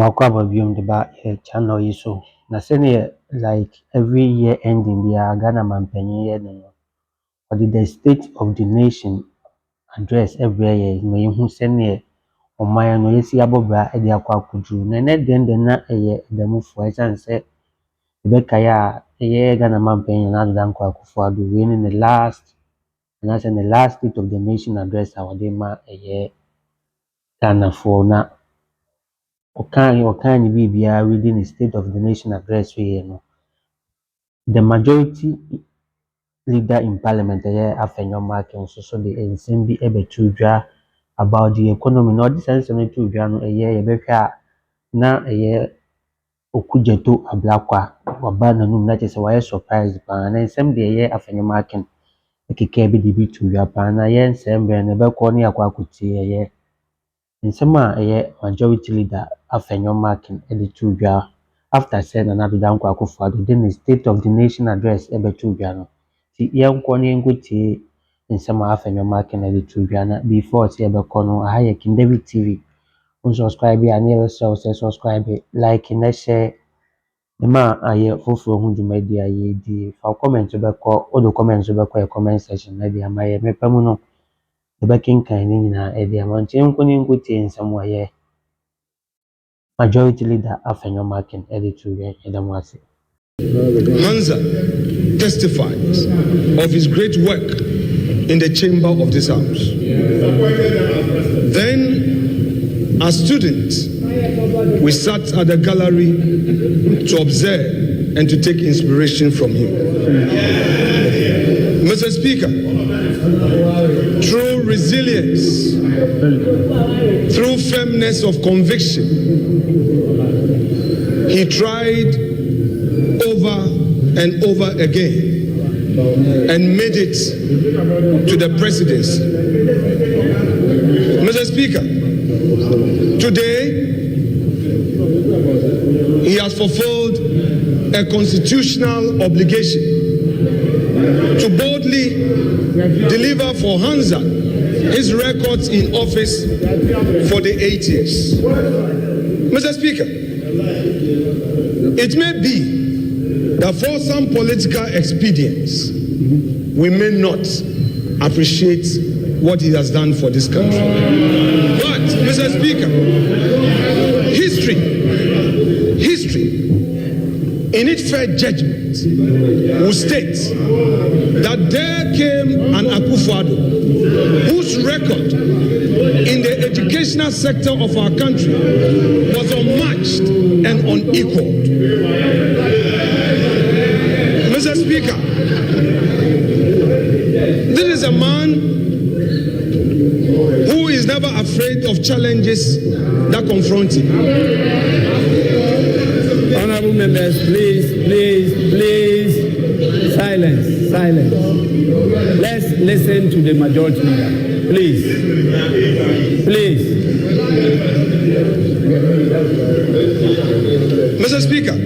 Makwaba biom deba channel yi so. Na senior like every year ending the Ghana Mampenny year no. Or the state of the nation address every year may who senior or my no yesi abobra e dia kwa kudru. Na den na the move for and say Bekaya ye Ghana Mampenny na dan kwa kufuado winning the last and that's in the last state of the nation address our dema Ghana for na Okani Bibia reading the State of the Nation address we no. The majority leader in Parliament Afenyo Markin so the NCB ebetudra about the economy. No this sense no tudra no yebeka na Okudzeto ablakwa wabana no na chese why surprise pa na nsem de Afenyo Markin ekeke bi de bi tudra pa na nsem be na be ko ne akwa akuti Nsema majority leader Afenyo Markin editudra after said another down kwakufuado then the state of the nation address ebetudra no ti yenko ne nguti nsema Afenyo Markin editudra na before ti ebeko no aye KingDavid TV unsubscribe ya ne subscribe like and share ma aye foforo hu dwumadi aye di fa comment beko odo comment beko e comment section na di amaye mepamu no the backing kind in a mountain nguti somewhere. Majority leader Afenyo Markin editorial Edamwasi. Hansa testifies of his great work in the chamber of this house. Then, as students, we sat at the gallery to observe and to take inspiration from him. Mr. Speaker, through resilience, through firmness of conviction, he tried over and over again and made it to the presidency. Mr. Speaker, today he has fulfilled a constitutional obligation to boldly deliver for Hansa his records in office for the 8 years. Mr. Speaker, it may be that for some political expedients, we may not appreciate what he has done for this country. But, Mr. Speaker, history, in its fair judgment, will state that there came an Akufo-Addo whose record in the educational sector of our country was unmatched and unequaled. Mr. Speaker, this is a man who is never afraid of challenges that confront him. Honorable members, please, silence. Let's listen to the majority leader. Please. Mr. Speaker,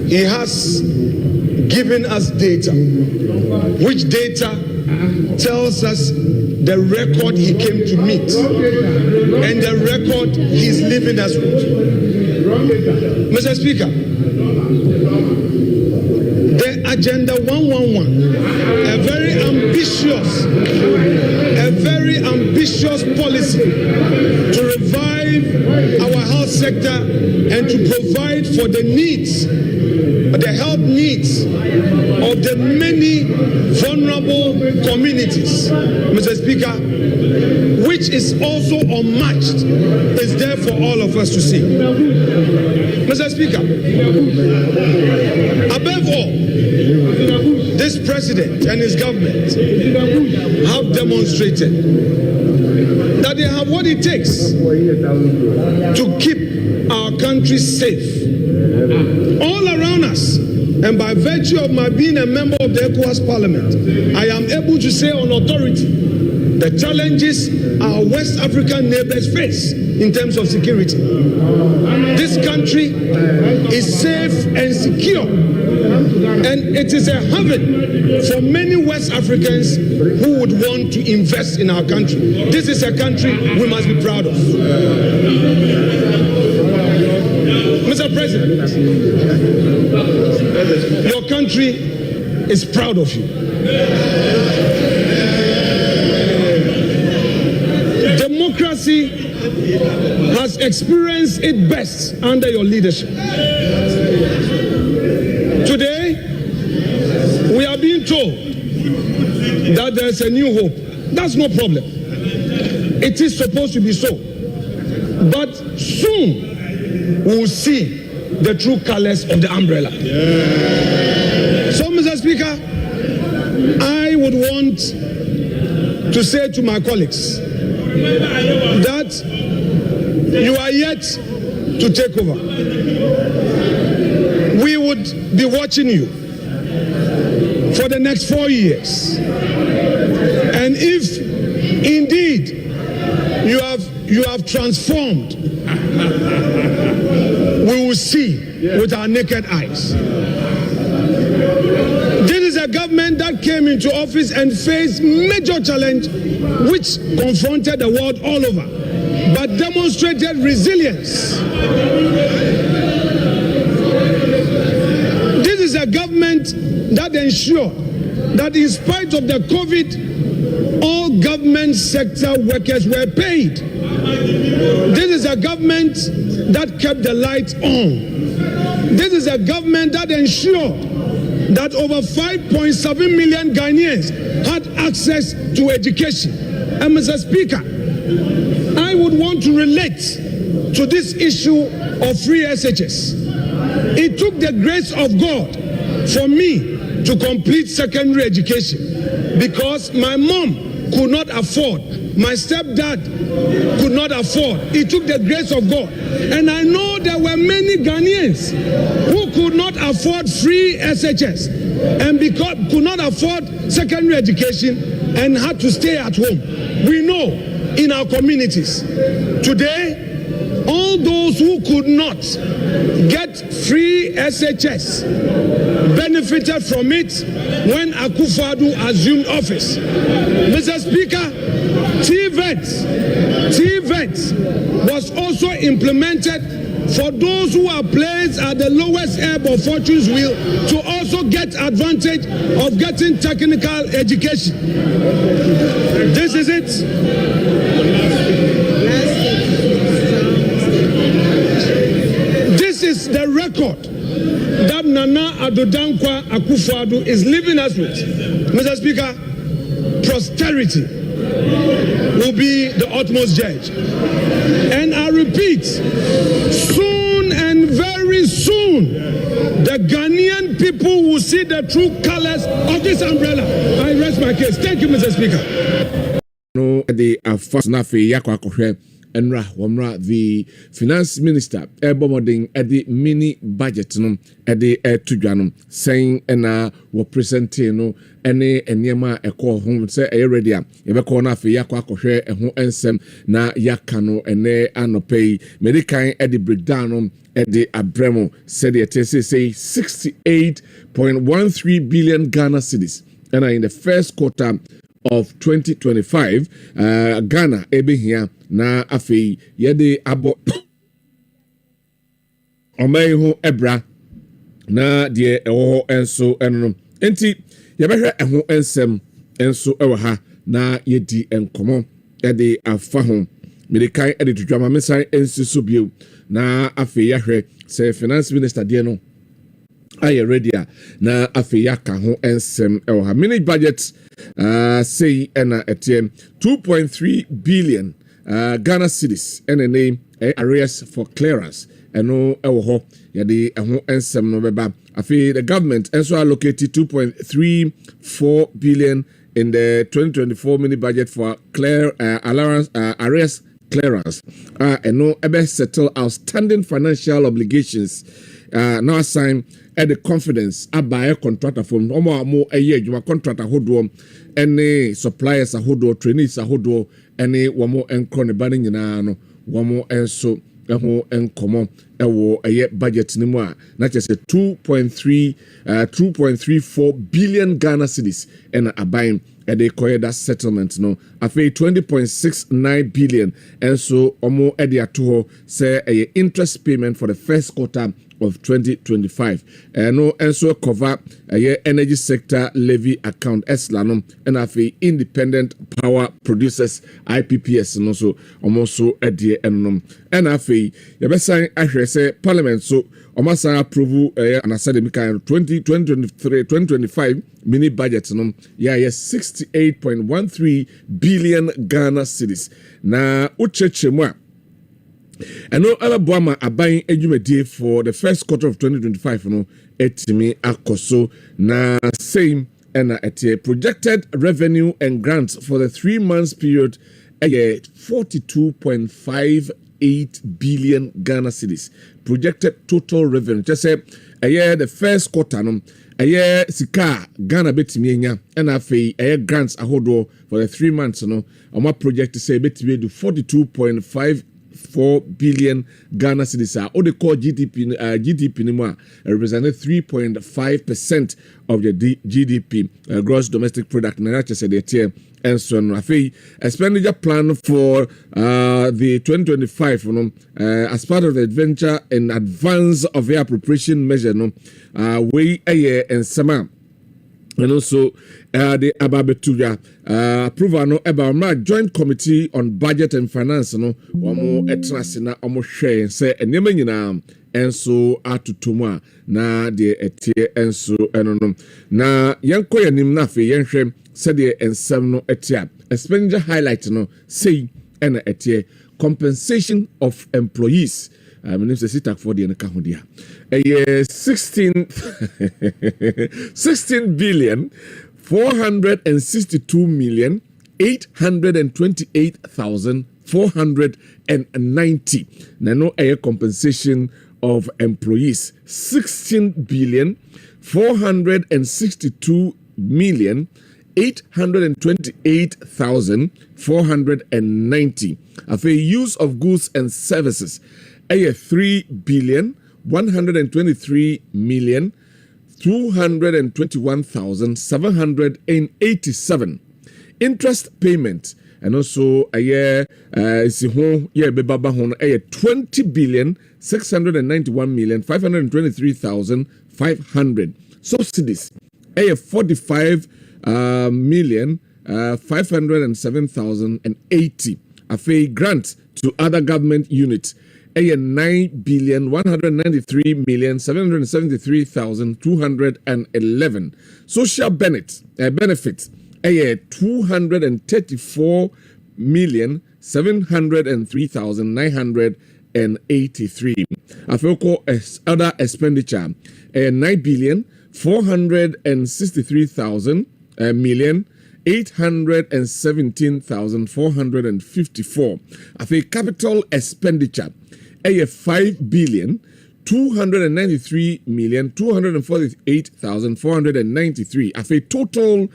he has given us data, which data tells us the record he came to meet and the record he's leaving us with. Mr. Speaker, the Agenda 111, a very ambitious policy to revive our health sector and to provide for the needs, the health needs of the many vulnerable communities, Mr. Speaker, which is also unmatched, is there for all of us to see. Mr. Speaker, above all, this president and his government have demonstrated that they have what it takes to keep our country safe all around us. And by virtue of my being a member of the ECOWAS Parliament, I am able to say on authority the challenges our West African neighbors face in terms of security. This country is safe and secure, and it is a haven for many West Africans who would want to invest in our country. This is a country we must be proud of. Mr. President, your country is proud of you. Democracy has experienced its best under your leadership. Today, we are being told that there is a new hope. That's no problem. It is supposed to be so. But soon, we will see the true colors of the umbrella. So, Mr. Speaker, I would want to say to my colleagues that you are yet to take over. We would be watching you for the next 4 years. And if indeed you have transformed, we will see with our naked eyes. This is a government that came into office and faced major challenge which confronted the world all over, but demonstrated resilience. This is a government that ensured that in spite of the COVID, all government sector workers were paid. This is a government that kept the lights on. This is a government that ensured that over 5.7 million Ghanaians had access to education. And Mr. Speaker, I would want to relate to this issue of free SHS. It took the grace of God for me to complete secondary education because my mom could not afford, my stepdad could not afford. It took the grace of God. And I know there were many Ghanaians who could not afford free SHS and because could not afford secondary education and had to stay at home. We know in our communities today, all those who could not get free SHS benefited from it when Akufo-Addo assumed office. Mr. Speaker, TVET was also implemented for those who are placed at the lowest ebb of fortune's wheel to also get advantage of getting technical education. This is it. This is the record that Nana Addo Dankwa Akufo-Addo is leaving us with. Mr. Speaker, posterity will be the utmost judge. And I repeat, soon and very soon, the Ghanaian people will see the true colors of this umbrella. I rest my case. Thank you, Mr. Speaker. No, the Afasnafe Yakwa Enra Wamra, the finance minister, Ebomoding at the mini budget at the Tujanum, saying were presenting any enyema eko home say ready a yebeko na fe yakwa kohwe eho ensem na yakano ene anopei medican e the breakdown e the abremo said the say 68.13 billion Ghana cedis and in the first quarter of 2025 Ghana ebe here na afei yede abo omeho ebra na de ewo enso enno enti yɛbɛhwɛ ɛho ensɛm enso ɛwɔ ha na yɛdi enkomo ɛde afa ho medikai ɛde tudwama mesan ensi so bio na afei yɛhwɛ sɛ finance minister deɛ no ayɛ ready na afei yɛaka ho ensɛm ɛwɔ ha mini budget say ɛna ɛteɛ 2.3 billion Ghana cedis ɛna name arrears for clearance ɛno ɛwɔ hɔ yɛde ɛho ensɛm no bɛba afei the government also allocated 2.34 billion in the 2024 mini budget for arrears clearance ɛno ɛbɛ settle outstanding financial obligations now assign at the confidence abaye contractor from omo amo eye adwuma contractor hodo any suppliers ahodo trainees ahodo any womo enko ne ba nyina no womo enso eho enkomo ewo eye budget ni mu a na chese 2.34 billion Ghana cedis and abayin they call that settlement no afi 20.69 billion and so omo edi ato say a interest payment for the first quarter of 2025 no and so cover a energy sector levy account eslanom and afi independent power producers IPPS no so almost so edi enom and afi yabesan ahwe say parliament so omasa approve an academic 2023-2025 mini budget no yeah 68.13 billion Ghana cedis na uchechemu a eno alaboama aban adwumadi for the first quarter of 2025 no etimi akoso na same and at projected revenue and grants for the 3 months period 42.58 billion Ghana cedis projected total revenue just say the first quarter no sika Ghana betimi enya and afei grants ahodo for the 3 months no our project say betimi do 42.54 billion Ghana cedis or the core GDP ni mo represented 3.5% of the GDP gross domestic product na just say the tier and so on. Expenditure plan for the 2025 as part of the adventure in advance of the appropriation measure we and sama and also the ababetuya approval no about joint committee on budget and finance no omo etnasina omo share say enema nyina enso atutuma na de etie enso enono na yanko yanim na fe yenhwem said the ensem no etia expenditure highlight no say and etie compensation of employees menim say sitak for the nka hodia 16 billion 462 million 828,490 nano a compensation of employees 16 billion 462 million 828,490 of a use of goods and services 3 billion 123 million 221,787 interest payment and also a year bebaba hon 20 billion 691 million 523,500 subsidies 45 million 507,080 a grant to other government units 9 billion 193 million 773,211 social benefits 234 million 703,983 afoko other expenditure 9 billion 463,000 million 817,454 afi capital expenditure 5 billion 293 million 248,493 afi total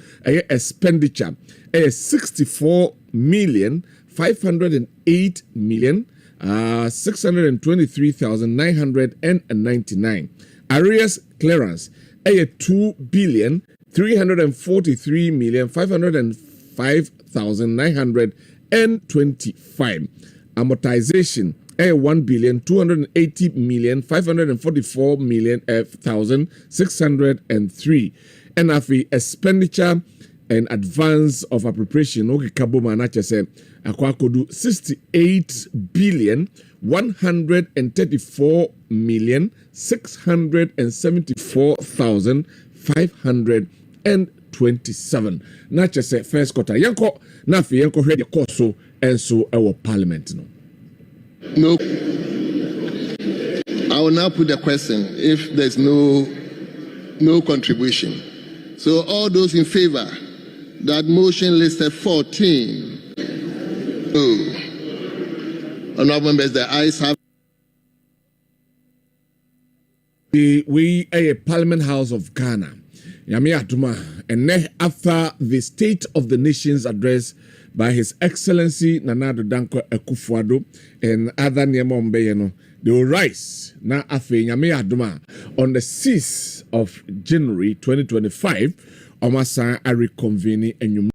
expenditure 64 million 508 million 623,999 arrears clearance 2 billion 343 million 505,925 amortization 1 billion 280 million 544 million 1,603 and afi expenditure and advance of appropriation okay kaboma na chese akwakodu 68 billion 134 million 674,527 na chese first quarter yanko na afi yanko hwe de course and so our parliament no. No. I will now put the question if there's no contribution. So all those in favor, that motion listed 14. No. Honorable members, the ayes have. we a Parliament House of Ghana. Yami Aduma, and after the State of the Nations address by His Excellency Nana Addo Dankwa Akufo-Addo and other Niemombe, they will rise na Afenyo Yami Aduma on the 6th of January 2025. Omasa are reconvening and